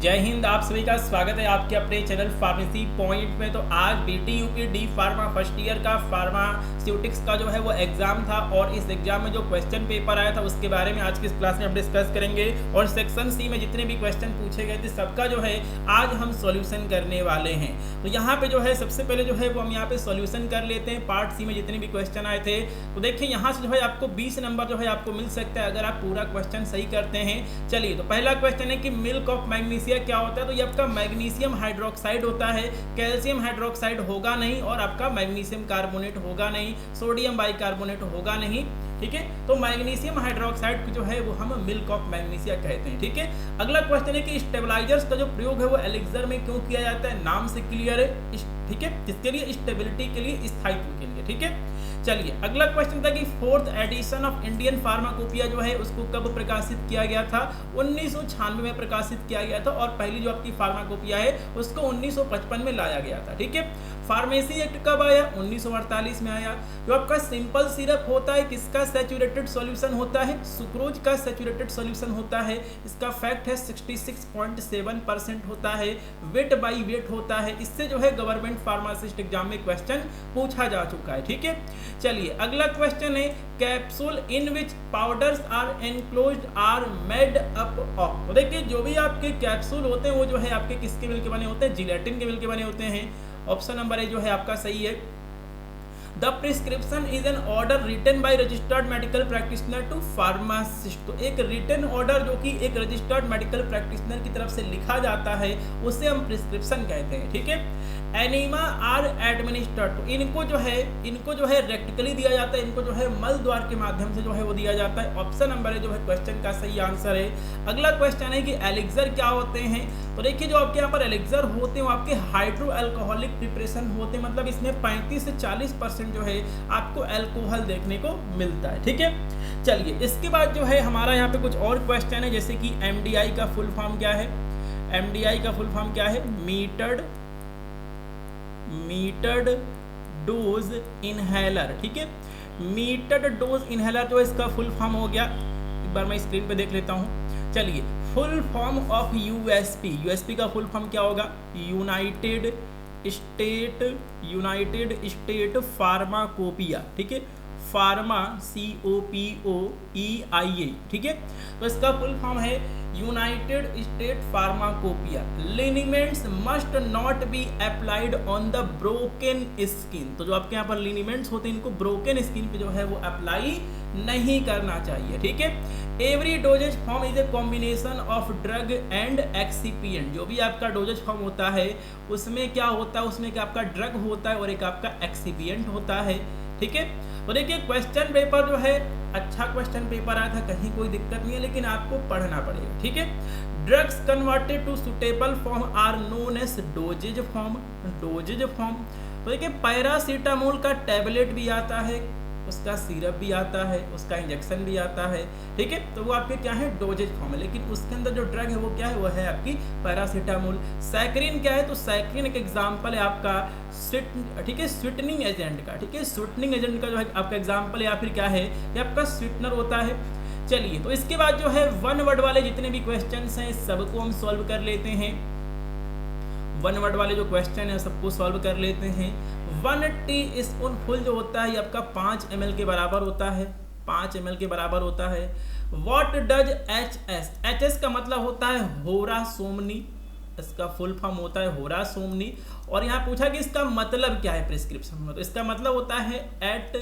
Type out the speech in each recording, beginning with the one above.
जय हिंद। आप सभी का स्वागत है आपके अपने चैनल फार्मेसी पॉइंट में। तो आज BT UP D pharma first year का फार्मास्यूटिक्स का जो है वो एग्जाम था और इस एग्जाम में जो क्वेश्चन पेपर आया था उसके बारे में आज की इस क्लास में हम डिस्कस करेंगे। और सेक्शन सी में जितने भी क्वेश्चन पूछे गए थे सबका जो है आज हम सॉल्यूशन करने वाले हैं। तो यहाँ पे जो है सबसे पहले जो है वो हम यहाँ पे सॉल्यूशन कर लेते हैं। पार्ट सी में जितने भी क्वेश्चन आए थे तो देखिए यहाँ से जो है आपको 20 नंबर जो है आपको मिल सकता है अगर आप पूरा क्वेश्चन सही करते हैं। चलिए, तो पहला क्वेश्चन है कि मिल्क ऑफ मैग्नीशिया क्या होता है। तो ये आपका मैग्नीशियम हाइड्रोक्साइड होता है, कैल्शियम हाइड्रोक्साइड होगा नहीं और आपका मैग्नीशियम कार्बोनेट होगा नहीं, सोडियम बाइकार्बोनेट होगा नहीं। ठीक है, तो मैग्नीशियम हाइड्रोक्साइड जो है वो हम मिल्क ऑफ मैग्नीशिया कहते हैं। ठीक है, अगला क्वेश्चन है कि स्टेबलाइजर्स का जो प्रयोग है वो एलिक्सर में क्यों किया जाता है। नाम से क्लियर है। ठीक है, किसके लिए? स्टेबिलिटी के लिए, स्थायित्व के लिए। ठीक है, चलिए अगला क्वेश्चन था कि fourth edition of Indian pharmacopoeia जो है उसको कब प्रकाशित किया गया था। 1996 में प्रकाशित किया गया था और पहली जो आपकी फार्माकोपिया है उसको 1955 में लाया गया था। ठीक है, फार्मेसी एक्ट कब आया? 1948 में आया। जो आपका सिंपल सिरप होता है किसका सैचुरेटेड सॉल्यूशन होता है? सुक्रोज का सैचुरेटेड सॉल्यूशन होता है। इसका फैक्ट है 66.7% होता है। वेट बाई वेट होता है। इससे जो है गवर्नमेंट फार्मासिस्ट एग्जाम में क्वेश्चन पूछा जा चुका है। ठीक है, चलिए अगला क्वेश्चन है capsule in which powders are enclosed are made up of. तो देखिए जो भी आपके कैप्सूल होते हैं वो जो है आपके किसके मिल के बने होते हैं? जिलेटिन के मिल के बने होते हैं। ऑप्शन नंबर ए जो है आपका सही है। The prescription is an order written by registered medical practitioner to pharmacist. तो एक रिटन ऑर्डर जो कि एक रजिस्टर्ड मेडिकल प्रैक्टिशनर की तरफ से लिखा जाता है उसे हम प्रिस्क्रिप्शन कहते हैं। ठीक है, एनिमा आर एडमिनिस्टर्ड। तो इनको जो है रेक्टिकली दिया जाता है, इनको जो है मल द्वार के माध्यम से जो है वो दिया जाता है। ऑप्शन नंबर है जो है क्वेश्चन का सही आंसर है। अगला क्वेश्चन है कि एलिक्सर क्या होते हैं। तो देखिए जो आपके यहाँ पर एलिक्सर होते हैं वो आपके हाइड्रो अल्कोहलिक प्रिपरेशन होते हैं, मतलब इसमें 35 से 40% जो है आपको अल्कोहल देखने को मिलता है। ठीक है, चलिए इसके बाद जो है हमारा यहाँ पे कुछ और क्वेश्चन है जैसे कि एमडीआई का फुल फॉर्म क्या है। एमडीआई का फुल फॉर्म क्या है? Metered dose inhaler. ठीक है, मीटर्ड डोज इनहेलर जो इसका फुल फॉर्म हो गया, एक बार मैं स्क्रीन पे देख लेता हूँ। चलिए, full form of USP. USP का फुल फॉर्म क्या होगा? United State pharmacopoeia. ठीक है, फार्मा COPOEIA। ठीक है, तो इसका फुल फॉर्म है United State pharmacopoeia. Liniments must not be applied on the broken skin. तो जो आपके यहाँ पर लिनीमेंट्स होते हैं इनको ब्रोकन स्किन पे जो है वो अप्लाई नहीं करना चाहिए। ठीक है, every doses form is a combination of drug and excipient. जो भी आपका डोजेज फॉर्म होता है उसमें क्या होता है? उसमें क्या आपका ड्रग होता है और एक आपका एक्सिपिएंट होता है। ठीक है, तो देखिए क्वेश्चन पेपर जो है अच्छा क्वेश्चन पेपर आया था, कहीं कोई दिक्कत नहीं है, लेकिन आपको पढ़ना पड़ेगा। ठीक है, drugs converted to suitable form are known as dosage form. तो देखिए पैरासीटामोल का टैबलेट भी आता है, उसका सिरप भी आता है, उसका इंजेक्शन भी आता है। ठीक है, तो वो आपके क्या है? डोजेज फॉर्म है, लेकिन उसके अंदर जो ड्रग है वो क्या है? वो है आपकी पैरासीटामोल। सैक्रिन क्या है? तो सैक्रिन एक एग्जांपल है आपका ठीक है स्वीटनिंग एजेंट का। ठीक है, स्वीटनिंग एजेंट का जो है आपका एग्जांपल या फिर क्या है? ये आपका स्वीटनर होता है। चलिए, तो इसके बाद जो है वन वर्ड वाले जितने भी क्वेश्चन हैं सबको हम सॉल्व कर लेते हैं। वन वर्ड वाले जो क्वेश्चन है सबको सॉल्व कर लेते हैं। 1 टीस्पून फुल जो होता है ये आपका 5 ml के बराबर होता है। 5 ml के बराबर होता है। What does HS? HS का मतलब होता है होरा सोमनी, इसका फुल फॉर्म होता है होरा सोमनी। और यहाँ पूछा कि इसका मतलब क्या है प्रिस्क्रिप्शन में, तो इसका मतलब होता है एट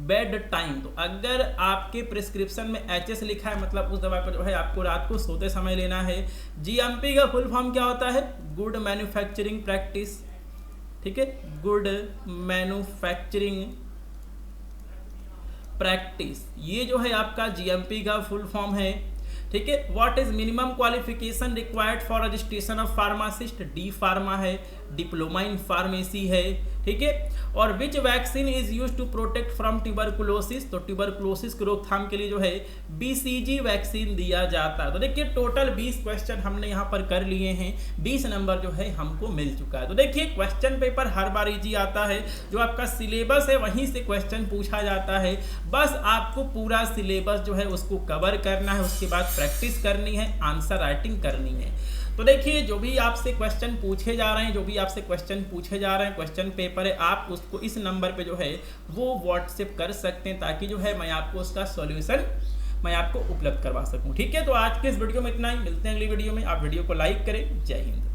बेड टाइम। तो अगर आपके प्रिस्क्रिप्शन में HS लिखा है मतलब उस दवा को जो है आपको रात को सोते समय लेना है। GMP का फुल फॉर्म क्या होता है? Good manufacturing practice. ठीक है, गुड मैन्युफैक्चरिंग प्रैक्टिस, ये जो है आपका GMP का फुल फॉर्म है। ठीक है, what is minimum qualification required for registration of pharmacist? D pharma है, डिप्लोमा इन फार्मेसी है। ठीक है, और which vaccine is use to protect from tuberculosis? तो ट्यूबरकुलोसिस की रोकथाम के लिए जो है BCG वैक्सीन दिया जाता है। तो देखिए टोटल 20 क्वेश्चन हमने यहाँ पर कर लिए हैं, 20 नंबर जो है हमको मिल चुका है। तो देखिए क्वेश्चन पेपर हर बार इजी आता है, जो आपका सिलेबस है वहीं से क्वेश्चन पूछा जाता है। बस आपको पूरा सिलेबस जो है उसको कवर करना है, उसके बाद प्रैक्टिस करनी है, आंसर राइटिंग करनी है। तो देखिए जो भी आपसे क्वेश्चन पूछे जा रहे हैं, क्वेश्चन पेपर है, आप उसको इस नंबर पे जो है वो व्हाट्सएप कर सकते हैं, ताकि जो है मैं आपको उसका सॉल्यूशन मैं आपको उपलब्ध करवा सकूं। ठीक है, तो आज के इस वीडियो में इतना ही, मिलते हैं अगली वीडियो में। आप वीडियो को लाइक करें। जय हिंद।